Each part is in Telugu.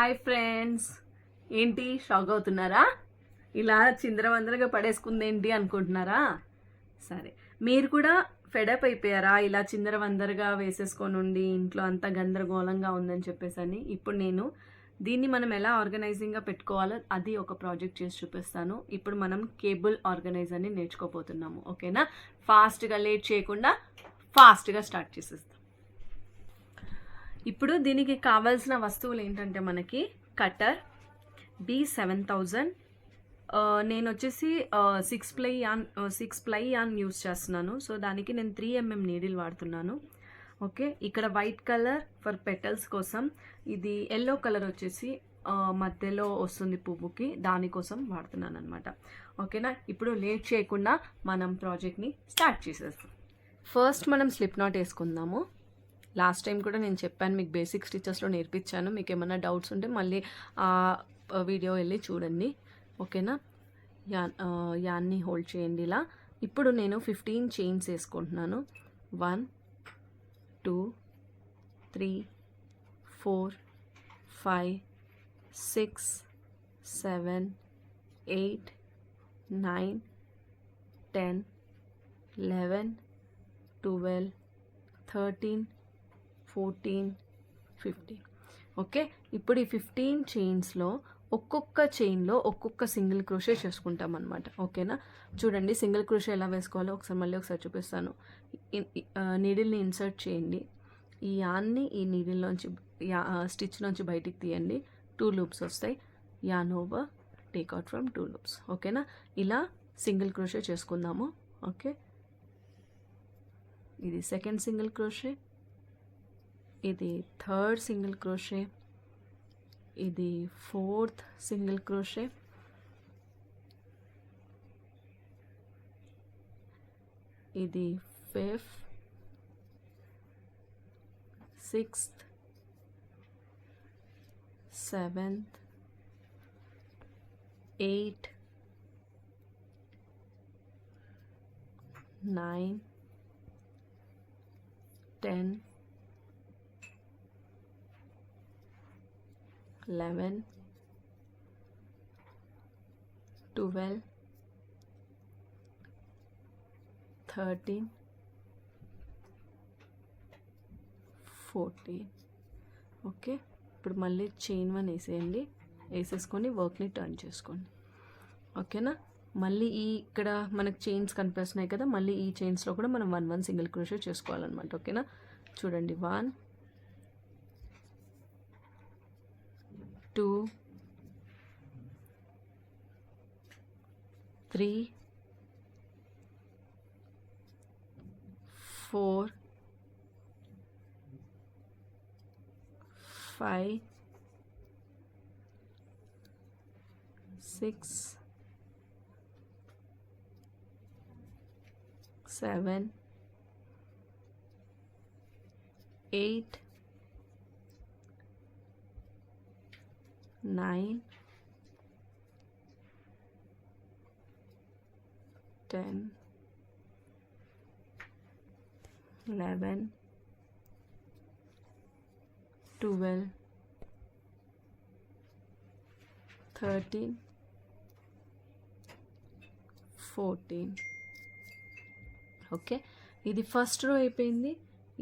హాయ్ ఫ్రెండ్స్, ఏంటి షాక్ అవుతున్నారా? ఇలా చిందరవందరగా పడేసుకుంది ఏంటి అనుకుంటున్నారా? సరే, మీరు కూడా ఫెడప్ అయిపోయారా? ఇలా చిందరవందరగా వేసేసుకొని ఉండి ఇంట్లో అంతా గందరగోళంగా ఉందని చెప్పేసి ఇప్పుడు నేను దీన్ని మనం ఎలా ఆర్గనైజింగ్గా పెట్టుకోవాలో అది ఒక ప్రాజెక్ట్ చేసి చూపిస్తాను. ఇప్పుడు మనం కేబుల్ ఆర్గనైజర్ని నేర్చుకోబోతున్నాము. ఓకేనా? ఫాస్ట్గా లేట్ చేయకుండా ఫాస్ట్గా స్టార్ట్ చేసేస్తాం. ఇప్పుడు దీనికి కావాల్సిన వస్తువులు ఏంటంటే మనకి కటర్ B7000, నేను వచ్చేసి 6 ప్లై యాన్ యూస్ చేస్తున్నాను. సో దానికి నేను 3mm నీడిల్ వాడుతున్నాను. ఓకే, ఇక్కడ వైట్ కలర్ ఫర్ పెటల్స్ కోసం, ఇది ఎల్లో కలర్ వచ్చేసి మధ్యలో వస్తుంది పువ్వుకి, దానికోసం వాడుతున్నాను అనమాట. ఓకేనా, ఇప్పుడు లేట్ చేయకుండా మనం ప్రాజెక్ట్ని స్టార్ట్ చేసేస్తాం. ఫస్ట్ మనం స్లిప్ నాట్ వేసుకుందాము. లాస్ట్ టైం కూడా నేను చెప్పాను, మీకు బేసిక్ స్టిచెస్లో నేర్పించాను. మీకు ఏమైనా డౌట్స్ ఉంటే మళ్ళీ ఆ వీడియో వెళ్ళి చూడండి. ఓకేనా, యాన్ని హోల్డ్ చేయండి ఇలా. ఇప్పుడు నేను 15 చైన్స్ వేసుకుంటున్నాను. 1 2 3 4 5 6 7 8 9 10 11 12 13 14 15. ఓకే, ఇప్పుడు ఈ 15 చైన్స్లో ఒక్కొక్క చైన్లో ఒక్కొక్క సింగిల్ క్రోషే చేసుకుంటాం అనమాట. ఓకేనా, చూడండి సింగిల్ క్రోషే ఎలా వేసుకోవాలో ఒకసారి చూపిస్తాను. నీడిల్ని ఇన్సర్ట్ చేయండి. ఈ యాన్ని ఈ నీడిల్లోంచి స్టిచ్ నుంచి బయటికి తీయండి. 2 లూప్స్ వస్తాయి. Yarn over, take out from 2 loops. ఓకేనా, ఇలా సింగిల్ క్రోషే చేసుకుందాము. ఓకే, ఇది సెకండ్ సింగిల్ క్రోషే, ఇది థర్డ్ సింగిల్ క్రోషే, ఇది ఫోర్త్ సింగిల్ క్రోషే, ఇది ఫిఫ్త్, సిక్స్త్, సెవెంత్, 8 9 10 11 12 13 14. ఓకే, ఇప్పుడు మళ్ళీ చైన్ 1 వేసేసుకొని వర్క్ని టర్న్ చేసుకోండి. ఓకేనా, మళ్ళీ ఇక్కడ మనకు చైన్స్ కనిపిస్తున్నాయి కదా, మళ్ళీ ఈ చైన్స్లో కూడా మనం 1 సింగిల్ క్రోషే చేసుకోవాలన్నమాట. ఓకేనా, చూడండి 1 2 3 4 5 6 7 8 9 10 11 12 13 14. ఓకే, ఇది ఫస్ట్ రో అయిపోయింది,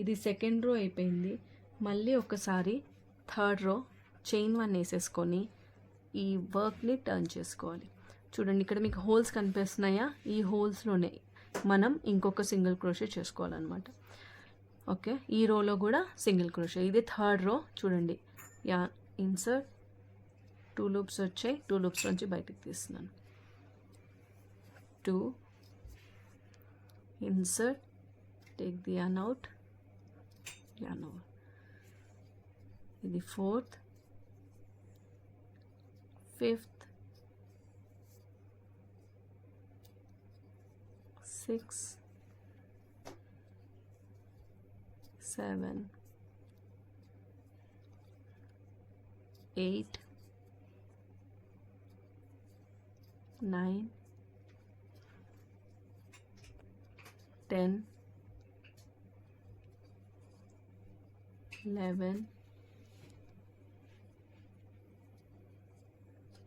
ఇది సెకండ్ రో అయిపోయింది. మళ్ళీ ఒకసారి థర్డ్ రో చైన్ 1 వేసేసుకొని ఈ వర్క్ని టర్న్ చేసుకోవాలి. చూడండి, ఇక్కడ మీకు హోల్స్ కనిపిస్తున్నాయా? ఈ హోల్స్లోనే మనం ఇంకొక సింగిల్ క్రోషే చేసుకోవాలన్నమాట. ఓకే, ఈ రోలో కూడా సింగిల్ క్రోషే. ఇది థర్డ్ రో. చూడండి, ఇన్సర్ట్, 2 లూప్స్ వచ్చాయి. 2 లూప్స్ నుంచి బయటికి తీస్తున్నాను. 2 insert, take the yarn out, yarn over. ఇది ఫోర్త్, ఫిఫ్త్, సిక్స్త్, 7 8 9 10 11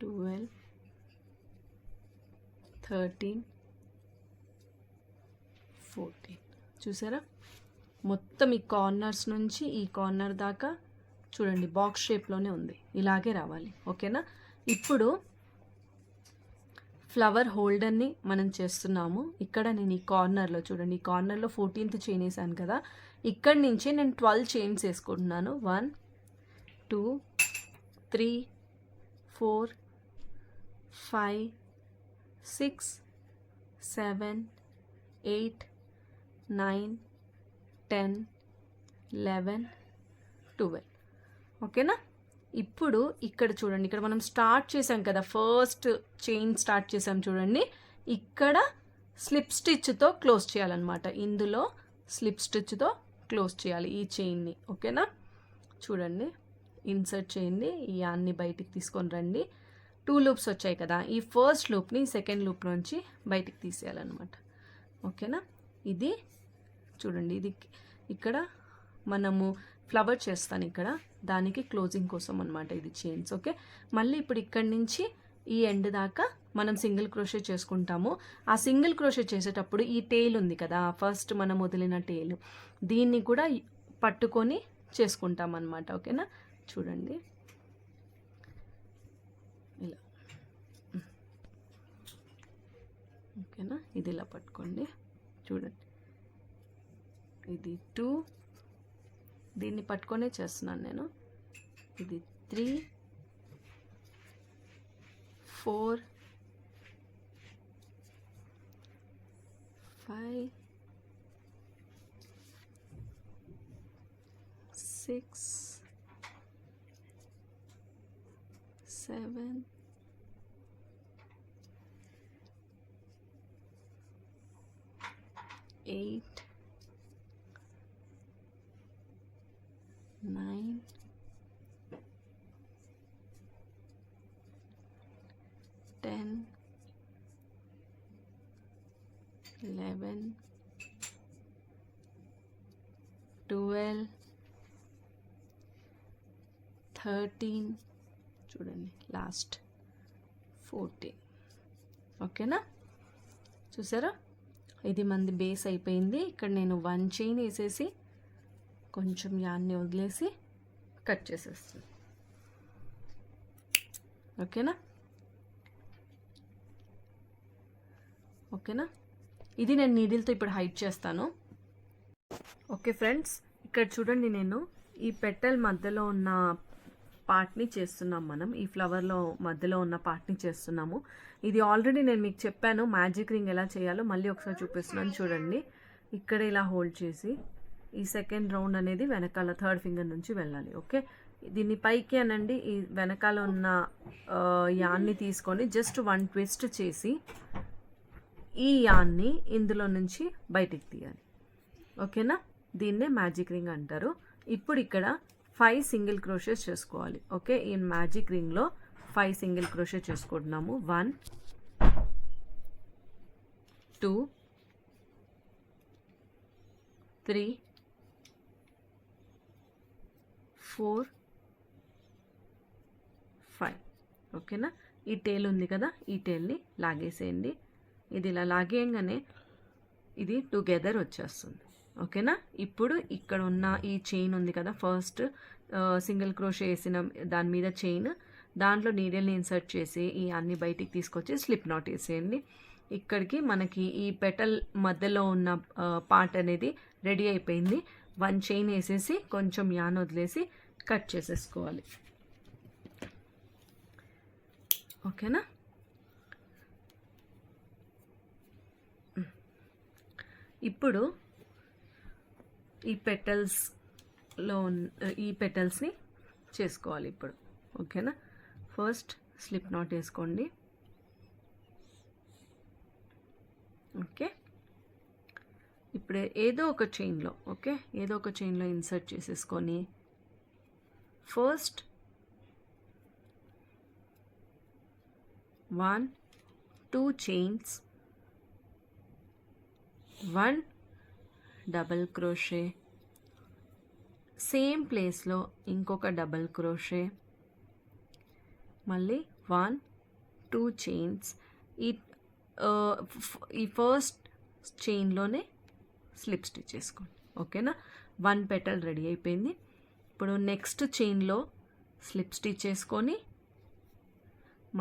12, 13, 14. చూసారా, మొత్తం ఈ కార్నర్స్ నుంచి ఈ కార్నర్ దాకా చూడండి బాక్స్ షేప్లోనే ఉంది, ఇలాగే రావాలి. ఓకేనా. ఇప్పుడు ఫ్లవర్ హోల్డర్ని మనం చేస్తున్నాము. ఇక్కడ నేను ఈ కార్నర్లో చూడండి, ఈ కార్నర్లో 14th చైన్ వేసాను కదా, ఇక్కడి నుంచి నేను 12 చైన్స్ వేసుకుంటున్నాను. 1, 2, 3, 4, 5, 6, 7, 8, 9, 10, 11, 12. ఓకేనా. ఇప్పుడు ఇక్కడ చూడండి, ఇక్కడ మనం స్టార్ట్ చేసాం కదా, ఫస్ట్ చైన్ స్టార్ట్ చేసాం చూడండి, ఇక్కడ స్లిప్ స్టిచ్తో క్లోజ్ చేయాలన్నమాట. ఇందులో స్లిప్ స్టిచ్తో క్లోజ్ చేయాలి ఈ చైన్ని. ఓకేనా. చూడండి, ఇన్సర్ట్ చేయండి, ఈ యాన్ని బయటికి తీసుకొని రండి. 2 లూప్స్ వచ్చాయి కదా, ఈ ఫస్ట్ లూప్ని సెకండ్ లూప్ నుంచి బయటికి తీసేయాలన్నమాట. ఓకేనా. ఇది చూడండి, ఇది ఇక్కడ మనము ఫ్లవర్ చేస్తాను ఇక్కడ, దానికి క్లోజింగ్ కోసం అనమాట ఇది చైన్స్. ఓకే. మళ్ళీ ఇప్పుడు ఇక్కడి నుంచి ఈ ఎండ్ దాకా మనం సింగిల్ క్రోషే చేసుకుంటాము. ఆ సింగిల్ క్రోషే చేసేటప్పుడు ఈ టెయిల్ ఉంది కదా, ఫస్ట్ మనం వదిలిన టెయిల్, దీన్ని కూడా పట్టుకొని చేసుకుంటాం అనమాట. ఓకేనా. చూడండి ఇలా. ఓకేనా, ఇది ఇలా పట్టుకోండి. చూడండి, ఇది 2, దీన్ని పట్టుకొనే చేస్తున్నాను నేను. ఇది 3, 4, 5, 6, 7, 8, 9, 10, 11, 12, 13, చూడండి లాస్ట్ 14. ఓకేనా. చూసారా, ఇది మంది బేస్ అయిపోయింది. ఇక్కడ నేను 1 చైన్ వేసేసి కొంచెం యాన్ని వదిలేసి కట్ చేసేస్తాను. ఓకేనా. ఓకేనా, ఇది నేను నీడిల్తో ఇప్పుడు హైడ్ చేస్తాను. ఓకే ఫ్రెండ్స్, ఇక్కడ చూడండి, నేను ఈ పెటల్ మధ్యలో ఉన్న పార్ట్ని చేస్తున్నాం మనం, ఈ ఫ్లవర్లో మధ్యలో ఉన్న పార్ట్ని చేస్తున్నాము. ఇది ఆల్రెడీ నేను మీకు చెప్పాను మ్యాజిక్ రింగ్ ఎలా చేయాలో, మళ్ళీ ఒకసారి చూపిస్తున్నాను. చూడండి, ఇక్కడ ఇలా హోల్డ్ చేసి ఈ సెకండ్ రౌండ్ అనేది వెనకాల 3rd ఫింగర్ నుంచి వెళ్ళాలి. ఓకే. దీన్ని పైకి అనండి, ఈ వెనకాల ఉన్న యాన్ని తీసుకొని జస్ట్ 1 ట్విస్ట్ చేసి ఈ యాన్ని ఇందులో నుంచి బయటికి తీయాలి. ఓకేనా. దీన్నే మ్యాజిక్ రింగ్ అంటారు. ఇప్పుడు ఇక్కడ 5 సింగిల్ క్రోషెస్ చేసుకోవాలి. ఓకే. ఈ మ్యాజిక్ రింగ్లో 5 సింగిల్ క్రోషెస్ చేసుకుంటున్నాము. 1, 2, 3, 4, 5. ఓకేనా. ఈ టేల్ ఉంది కదా, ఈ టేల్ని లాగేసేయండి. ఇది ఇలా లాగేయంగానే ఇది టుగెదర్ వచ్చేస్తుంది. ఓకేనా. ఇప్పుడు ఇక్కడ ఉన్న ఈ చైన్ ఉంది కదా, ఫస్ట్ సింగిల్ క్రోషే వేసిన దాని మీద చైన్, దాంట్లో నీడిల్ని ఇన్సర్ట్ చేసి ఈ అన్ని బయటికి తీసుకొచ్చి స్లిప్ నాట్ వేసేయండి. ఇక్కడికి మనకి ఈ పెటల్ మధ్యలో ఉన్న పార్ట్ అనేది రెడీ అయిపోయింది. 1 చైన్ వేసేసి కొంచెం యాన్ వదిలేసి కట్ చేసేసుకోవాలి. ఓకేనా. ఇప్పుడు ఈ పెటల్స్ని చేసుకోవాలి ఇప్పుడు. ఓకేనా. ఫస్ట్ స్లిప్ నాట్ వేసుకోండి. ఓకే. ఇప్పుడు ఏదో ఒక చైన్లో, ఓకే, ఏదో ఒక చైన్లో ఇన్సర్ట్ చేసేసుకొని first 1, 2 chains, 1 double crochet, same ప్లేస్లో ఇంకొక డబల్ క్రోషే, మళ్ళీ 1 2 చైన్స్. ఈ ఫస్ట్ చైన్లోనే స్లిప్ స్టిచ్ చేసుకోండి. ఓకేనా, 1 పెటల్ రెడీ అయిపోయింది. ఇప్పుడు నెక్స్ట్ చైన్లో స్లిప్ స్టిచ్ చేసుకొని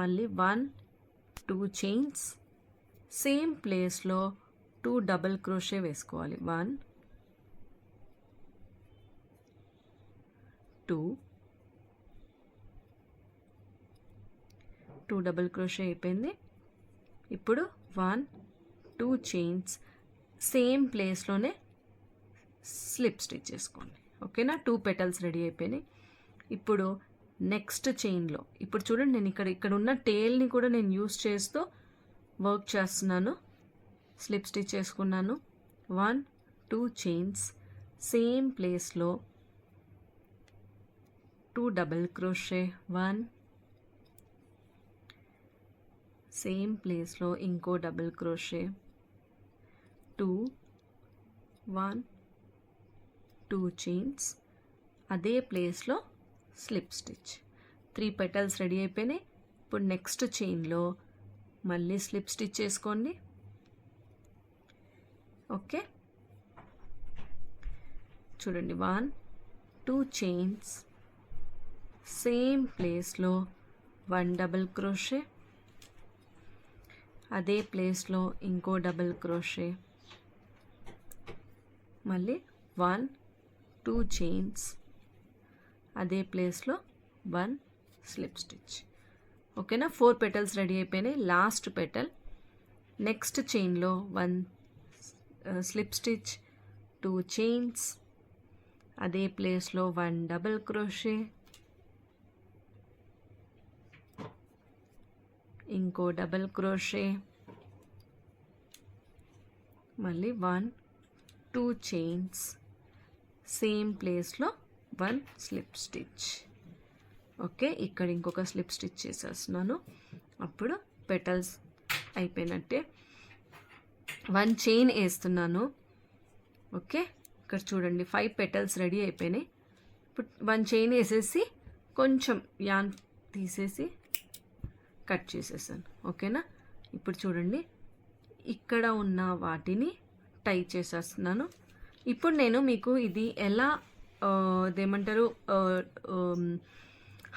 మళ్ళీ 1 2 చైన్స్, సేమ్ ప్లేస్లో 2 డబుల్ క్రోషే వేసుకోవాలి. 1 2 డబుల్ క్రోషే అయిపోయింది. ఇప్పుడు 1 2 చైన్స్, సేమ్ ప్లేస్లోనే స్లిప్ స్టిచ్ చేసుకోండి. ఓకేనా, 2 పెటల్స్ రెడీ అయిపోయినాయి. ఇప్పుడు నెక్స్ట్ చైన్లో ఇప్పుడు చూడండి, నేను ఇక్కడ ఉన్న టేల్ని కూడా నేను యూస్ చేస్తూ వర్క్ చేస్తున్నాను. స్లిప్ స్టిచ్ చేసుకున్నాను. 1 2 చైన్స్, సేమ్ ప్లేస్లో 2 డబుల్ క్రోషే, 1 సేమ్ ప్లేస్లో ఇంకో డబుల్ క్రోషే, 2 1 2 చైన్స్, అదే ప్లేస్లో స్లిప్ స్టిచ్. 3 పెటల్స్ రెడీ అయిపోయినాయి. ఇప్పుడు నెక్స్ట్ చైన్లో మళ్ళీ స్లిప్ స్టిచ్ చేసుకోండి. ఓకే, చూడండి, 1 2 చైన్స్, సేమ్ ప్లేస్లో 1 డబుల్ క్రోషే, అదే ప్లేస్లో ఇంకో డబుల్ క్రోషే, మళ్ళీ 1 2 చైన్స్, అదే ప్లేస్లో 1 స్లిప్ స్టిచ్. ఓకేనా, 4 పెటల్స్ రెడీ అయిపోయినాయి. లాస్ట్ పెటల్ నెక్స్ట్ చైన్లో 1 స్లిప్ స్టిచ్, 2 చైన్స్, అదే ప్లేస్లో 1 డబుల్ క్రోషే, ఇంకో డబుల్ క్రోషే, మళ్ళీ 1 2 చైన్స్, సేమ్ ప్లేస్లో 1 స్లిప్ స్టిచ్. ఓకే, ఇక్కడ ఇంకొక స్లిప్ స్టిచ్ చేసేస్తున్నాను. అప్పుడు పెటల్స్ అయిపోయినట్టే. 1 చైన్ వేస్తున్నాను. ఓకే, ఇక్కడ చూడండి, 5 పెటల్స్ రెడీ అయిపోయినాయి. ఇప్పుడు 1 చైన్ వేసేసి కొంచెం యాన్ తీసేసి కట్ చేసేసాను. ఓకేనా, ఇప్పుడు చూడండి, ఇక్కడ ఉన్న వాటిని టై చేసేస్తున్నాను. ఇప్పుడు నేను మీకు ఇది ఎలా అదేమంటారు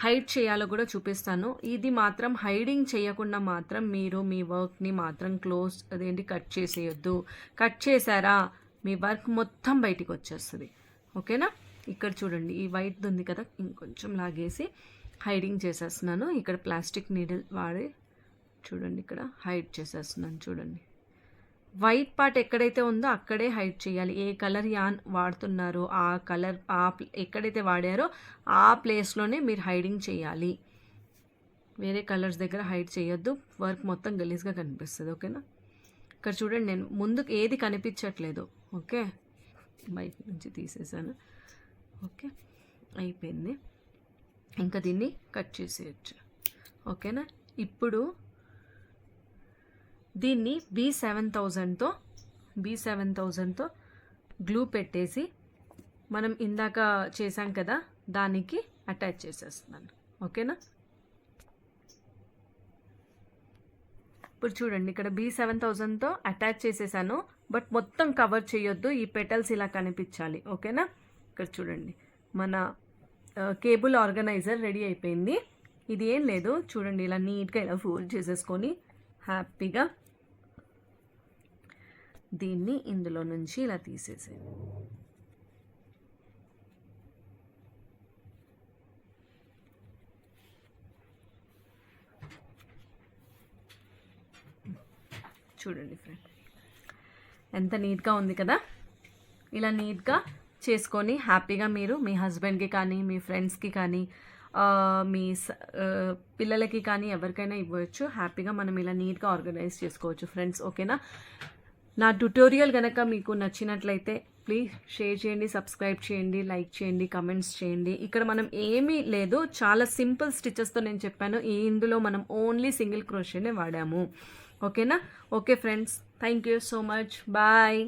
హైడ్ చేయాలో కూడా చూపిస్తాను. ఇది మాత్రం హైడింగ్ చేయకుండా మాత్రం మీరు మీ వర్క్ని మాత్రం కట్ చేసేయొద్దు. కట్ చేశారా మీ వర్క్ మొత్తం బయటికి వచ్చేస్తుంది. ఓకేనా, ఇక్కడ చూడండి, ఈ వైట్ ఉంది కదా, ఇంకొంచెం లాగేసి హైడింగ్ చేసేస్తున్నాను. ఇక్కడ ప్లాస్టిక్ నీడిల్ వాడి చూడండి, ఇక్కడ హైడ్ చేసేస్తున్నాను. చూడండి, వైట్ పార్ట్ ఎక్కడైతే ఉందో అక్కడే హైడ్ చేయాలి. ఏ కలర్ యాన్ వాడుతున్నారో ఆ కలర్ ఎక్కడైతే వాడారో ఆ ప్లేస్లోనే మీరు హైడింగ్ చేయాలి. వేరే కలర్స్ దగ్గర హైడ్ చేయొద్దు, వర్క్ మొత్తం గలీజ్గా కనిపిస్తుంది. ఓకేనా, ఇక్కడ చూడండి, నేను ముందుకు ఏది కనిపించట్లేదు. ఓకే, బయట నుంచి తీసేసాను. ఓకే, అయిపోయింది. ఇంకా దీన్ని కట్ చేసేయచ్చు. ఓకేనా, ఇప్పుడు దీన్ని B7000తో గ్లూ పెట్టేసి మనం ఇందాక చేసాం కదా దానికి అటాచ్ చేసేస్తున్నాను. ఓకేనా, ఇప్పుడు చూడండి, ఇక్కడ B7000తో అటాచ్ చేసేసాను. బట్ మొత్తం కవర్ చేయొద్దు, ఈ పెటల్స్ ఇలా కనిపించాలి. ఓకేనా, ఇక్కడ చూడండి, మన కేబుల్ ఆర్గనైజర్ రెడీ అయిపోయింది. ఇది ఏం లేదు, చూడండి, ఇలా నీట్గా ఇలా ఫోల్డ్ చేసేసుకొని హ్యాపీగా దీన్ని ఇందులో నుంచి ఇలా తీసేసేయండి. చూడండి ఫ్రెండ్, ఎంత నీట్గా ఉంది కదా. ఇలా నీట్గా చేసుకొని హ్యాపీగా మీరు మీ హస్బెండ్కి కానీ మీ ఫ్రెండ్స్కి కానీ మీ పిల్లలకి కానీ ఎవరికైనా ఇవ్వచ్చు. హ్యాపీగా మనం ఇలా నీట్గా ఆర్గనైజ్ చేసుకోవచ్చు ఫ్రెండ్స్. ఓకేనా, నా ట్యుటోరియల్ కనుక మీకు నచ్చినట్లయితే ప్లీజ్ షేర్ చేయండి, సబ్స్క్రైబ్ చేయండి, లైక్ చేయండి, కమెంట్స్ చేయండి. ఇక్కడ మనం ఏమీ లేదు, చాలా సింపుల్ స్టిచెస్తో నేను చెప్పాను. ఇందులో మనం ఓన్లీ సింగిల్ క్రోషేనే వాడాము. ఓకేనా, okay friends, thank you so much, bye.